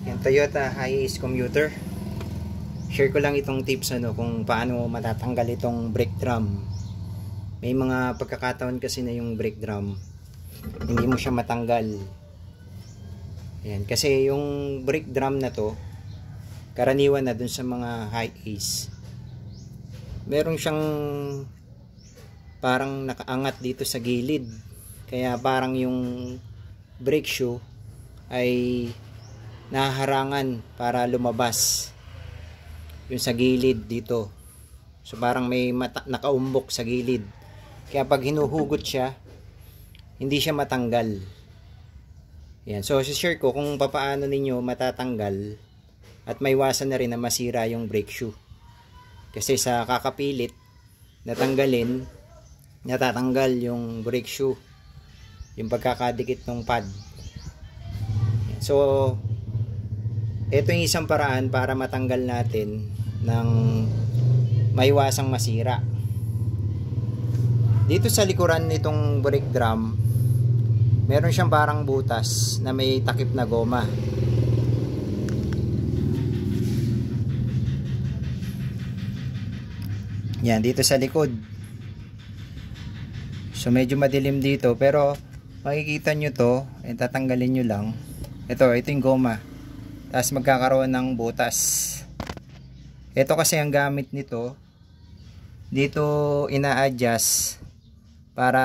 Yung Toyota Hiace Commuter. Share ko lang itong tips kung paano matatanggal itong brake drum. May mga pagkakataon kasi na yung brake drum hindi mo siya matanggal. Ayan, kasi yung brake drum na to karaniwan na dun sa mga Hiace. Meron siyang parang nakaangat dito sa gilid. Kaya parang yung brake shoe ay nahaharangan para lumabas yung sa gilid dito. So parang may nakaumbok sa gilid. Kaya pag hinuhugot siya, hindi siya matanggal. Yan. So share ko kung paano ninyo matatanggal at maiwasan na rin na masira yung brake shoe. Kasi sa kakapilit natanggalin, natatanggal yung brake shoe, yung pagkakadikit ng pad. Yan. So ito yung isang paraan para matanggal natin ng maiwasang masira. Dito sa likuran nitong brake drum, meron siyang parang butas na may takip na goma. Yan, dito sa likod. So medyo madilim dito, pero makikita nyo to, tatanggalin nyo lang. Ito yung goma. Tapos magkakaroon ng butas. Ito kasi ang gamit nito. Dito ina-adjust para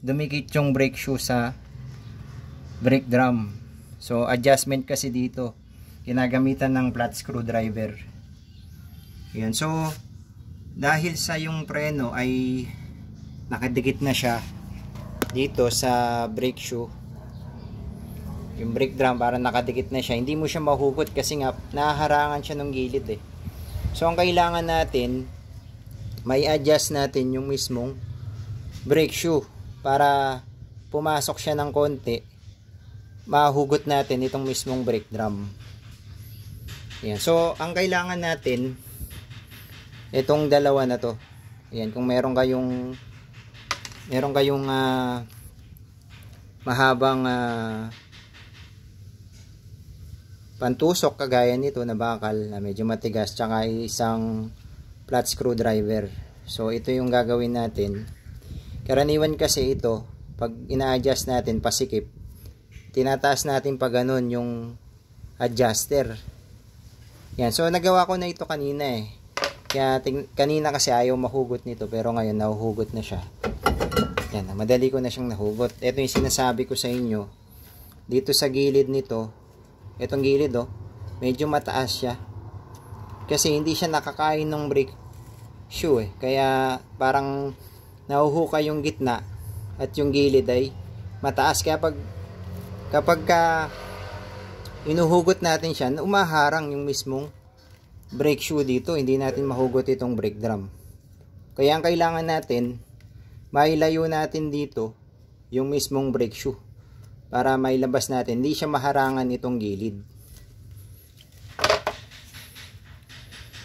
dumikit yung brake shoe sa brake drum. So adjustment kasi dito. Ginagamitan ng flat screwdriver. Yan. So dahil sa yung preno ay nakadikit na siya dito sa brake shoe, yung brake drum para nakadikit na siya, hindi mo siya mahugot kasi nga nahaharangan siya ng gilid eh. So ang kailangan natin, may adjust natin yung mismong brake shoe para pumasok siya ng konti, mahugot natin itong mismong brake drum. Ayan. So ang kailangan natin, itong dalawa na to. Ayan, kung meron kayong mahabang pantusok kagaya nito na bakal na medyo matigas, tsaka isang flat screwdriver. So ito yung gagawin natin. Karaniwan kasi ito, pag ina-adjust natin pasikip, tinataas natin pa ganun yung adjuster. Yan. So nagawa ko na ito kanina eh. Kaya kanina kasi ayaw mahugot nito, pero ngayon nahuhugot na siya. Yan, madali ko na siyang nahugot. Ito yung sinasabi ko sa inyo. Dito sa gilid nito, itong gilid medyo mataas siya. Kasi hindi siya nakakain ng brake shoe eh. Kaya parang nahuhuka yung gitna at yung gilid ay mataas. Kaya kapag inuhugot natin siya, umaharang yung mismong brake shoe dito. Hindi natin mahugot itong brake drum. Kaya ang kailangan natin, mailayo natin dito yung mismong brake shoe para mailabas natin, hindi siya maharangan itong gilid.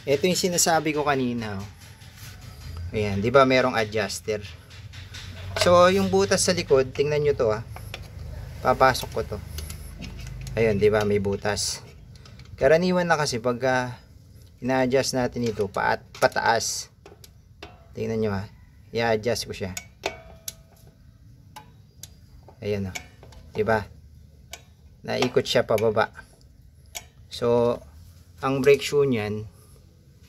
Ito yung sinasabi ko kanina. Ayan, di ba merong adjuster? So yung butas sa likod, tingnan nyo to papasok ko to. Ayun, di ba may butas. Karaniwan na kasi pagka ina-adjust natin ito pataas. Tingnan nyo i-adjust ko siya. Ayan diba? Naikot siya pababa. So ang brake shoe niyan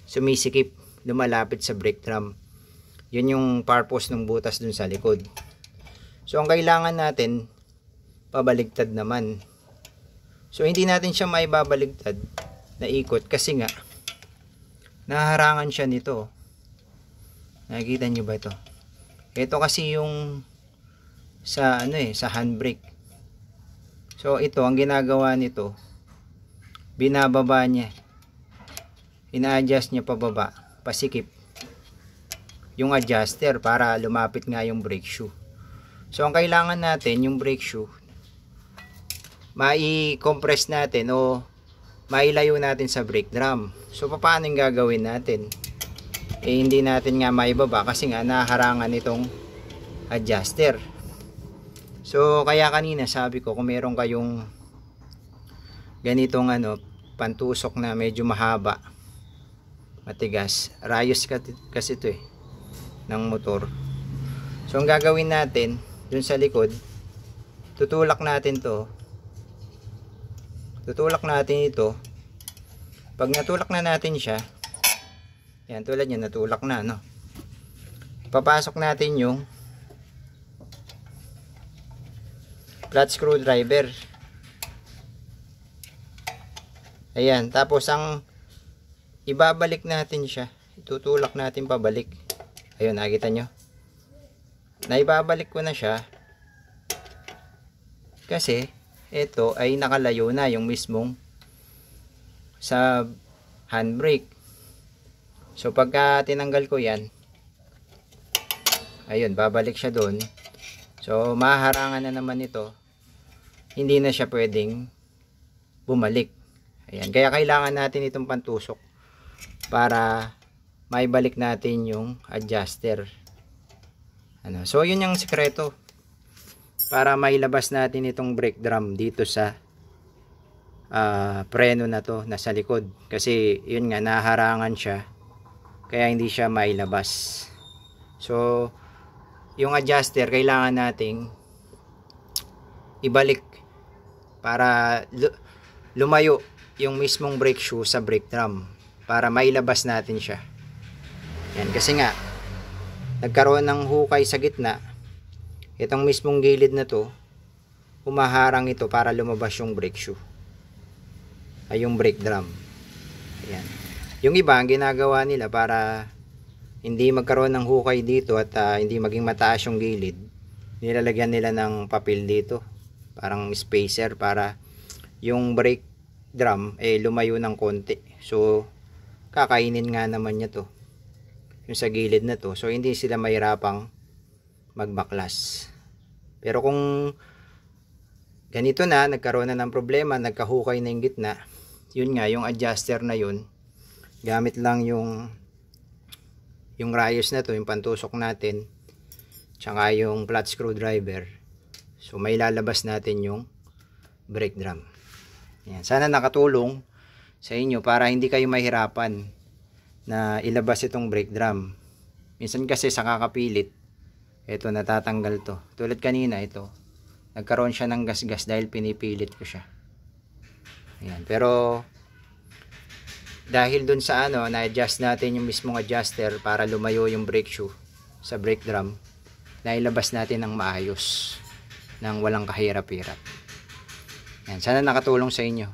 sumisikip, lumalapit sa brake drum. Yun yung purpose ng butas dun sa likod. So ang kailangan natin, pabaligtad naman. So hindi natin siya maibabaligtad na ikot kasi nga naharangan siya nito. Nakikita nyo ba ito? Ito kasi yung sa sa handbrake. So ito ang ginagawa nito, binababa niya, ina-adjust niya pababa, pasikip yung adjuster para lumapit nga yung brake shoe. So ang kailangan natin, yung brake shoe mai-compress natin o mailayo natin sa brake drum. So paano yung gagawin natin? Hindi natin nga maibaba kasi nga naharangan itong adjuster. So kaya kanina sabi ko, kung meron kayong ganitong ano, pantusok na medyo mahaba, matigas. Rayos kasi ito ng motor. So ang gagawin natin dun sa likod, tutulak natin ito. Pag natulak na natin siya, yan, tulad yan, natulak na, no? Papasok natin yung flat screwdriver. Ayan, tapos ang ibabalik natin siya, itutulak natin pabalik. Ayun, nakita nyo? Naibabalik ko na siya kasi ito ay nakalayo na yung mismong sa handbrake. So pagka tinanggal ko yan, ayun, babalik siya doon. So mahaharangan na naman ito, hindi na siya pwedeng bumalik. Ayan, kaya kailangan natin itong pantusok para maibalik natin yung adjuster. Ano, so yun yung sikreto para mailabas natin itong brake drum dito sa preno na to, nasa likod, kasi yun nga, naharangan siya kaya hindi siya mailabas. So yung adjuster kailangan nating ibalik para lumayo yung mismong brake shoe sa brake drum para mailabas natin siya. Yan, kasi nga nagkaroon ng hukay sa gitna, itong mismong gilid na to, humaharang ito para lumabas yung brake shoe, ay yung brake drum. Ayan. Yung iba, ang ginagawa nila para hindi magkaroon ng hukay dito at hindi maging mataas yung gilid, nilalagyan nila ng papel dito, parang spacer, para yung brake drum lumayo ng konti. So kakainin nga naman niya to, yung sa gilid na to, so hindi sila mahirapang magbaklas. Pero kung ganito na, nagkaroon na ng problema, nagkahukay na yung gitna, yun nga, yung adjuster na yun, gamit lang yung rayos na to, yung pantusok natin, tsaka yung flat screwdriver, so may lalabas natin yung brake drum. Yan. Sana nakatulong sa inyo para hindi kayo mahirapan na ilabas itong brake drum. Minsan kasi sa kakapilit, ito, natatanggal to. Tulad kanina, ito, nagkaroon siya ng gasgas dahil pinipilit ko siya. Ayan. Pero dahil dun sa ano, na-adjust natin yung mismong adjuster para lumayo yung brake shoe sa brake drum, nailabas natin ng maayos, nang walang kahirap-hirap. Yan. Sana nakatulong sa inyo.